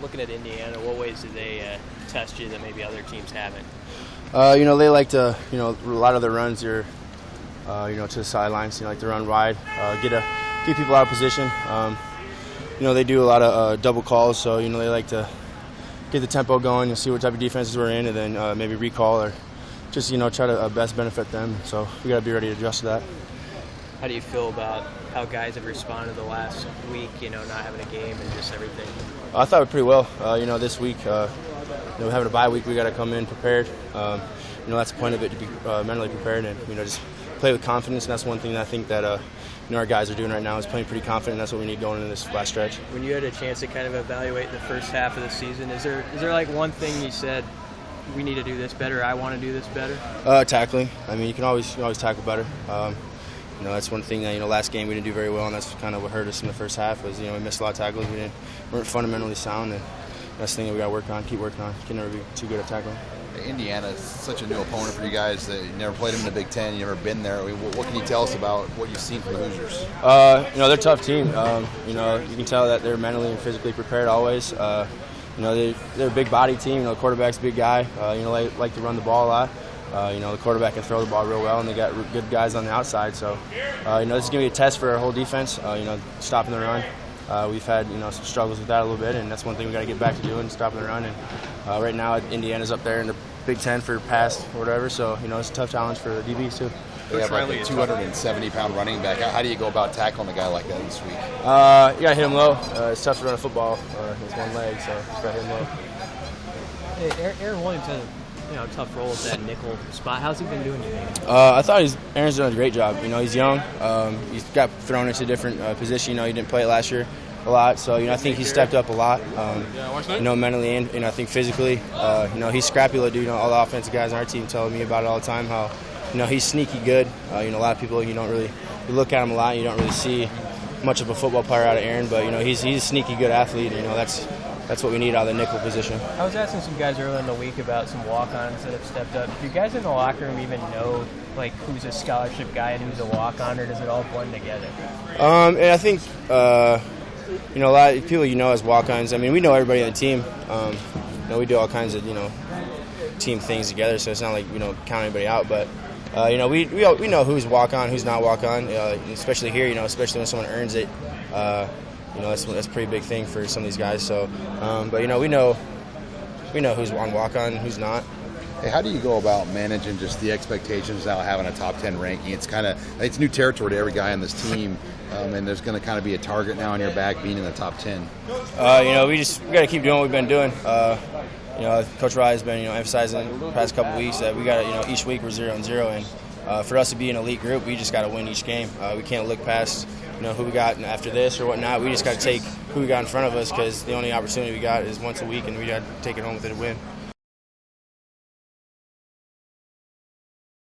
looking at Indiana, what ways do they test you that maybe other teams haven't? They like to, a lot of their runs are, to the sidelines. Like to run wide, get people out of position. They do a lot of double calls, so they like to get the tempo going and see what type of defenses we're in, and then maybe recall or just try to best benefit them. So we got to be ready to adjust to that. How do you feel about how guys have responded the last week? Not having a game and just everything. I thought pretty well. This week, having a bye week, we got to come in prepared. That's the point of it, to be mentally prepared and just play with confidence. And that's one thing that I think that our guys are doing right now is playing pretty confident. And that's what we need going into this last stretch. When you had a chance to kind of evaluate the first half of the season, is there like one thing you said, we need to do this better, I want to do this better? Tackling. You can always tackle better. That's one thing that last game we didn't do very well, and that's kind of what hurt us in the first half. Was we missed a lot of tackles. We weren't fundamentally sound, and that's the thing that we got to work on, keep working on. Can never be too good at tackling. Indiana is such a new opponent for you guys. That you never played them in the Big Ten. You never been there. What can you tell us about what you've seen from the Hoosiers? They're a tough team. You can tell that they're mentally and physically prepared always. They're a big body team. The quarterback's a big guy. Like to run the ball a lot. The quarterback can throw the ball real well, and they got good guys on the outside. So, this is going to be a test for our whole defense. Stopping the run. We've had some struggles with that a little bit, and that's one thing we got to get back to doing, stopping the run. And right now, Indiana's up there in the Big Ten for pass or whatever. So, it's a tough challenge for the DBs too. They have like a 270-pound running back. How do you go about tackling a guy like that this week? You got to hit him low. It's tough to run a football with one leg, so just got to hit him low. Hey, Aaron Williams had a tough role at that nickel spot. How's he been doing today? I thought Aaron's done a great job. He's young. He's got thrown into a different position. He didn't play it last year a lot, so I think he stepped up a lot. Mentally and I think physically. He's scrappy little dude. All the offensive guys on our team telling me about it all the time. How he's sneaky good. A lot of people you look at him a lot. You don't really see much of a football player out of Aaron, but he's a sneaky good athlete. And, that's what we need out of the nickel position. I was asking some guys earlier in the week about some walk-ons that have stepped up. Do you guys in the locker room even know who's a scholarship guy and who's a walk-on, or does it all blend together? And I think a lot of people as walk-ons. We know everybody on the team. We do all kinds of team things together, so it's not like we don't count anybody out. But we know who's walk-on, who's not walk-on. Especially here, especially when someone earns it. That's a pretty big thing for some of these guys. So, but we know who's on walk-on and who's not. Hey, how do you go about managing just the expectations now having a top 10 ranking? It's new territory to every guy on this team, and there's going to kind of be a target now on your back being in the top 10. We got to keep doing what we've been doing. Coach Rye has been emphasizing the past couple weeks that we got each week we're 0-0, and for us to be an elite group, we just got to win each game. We can't look past who we got after this or whatnot. We just got to take who we got in front of us, because the only opportunity we got is once a week, and we got to take it home with a win.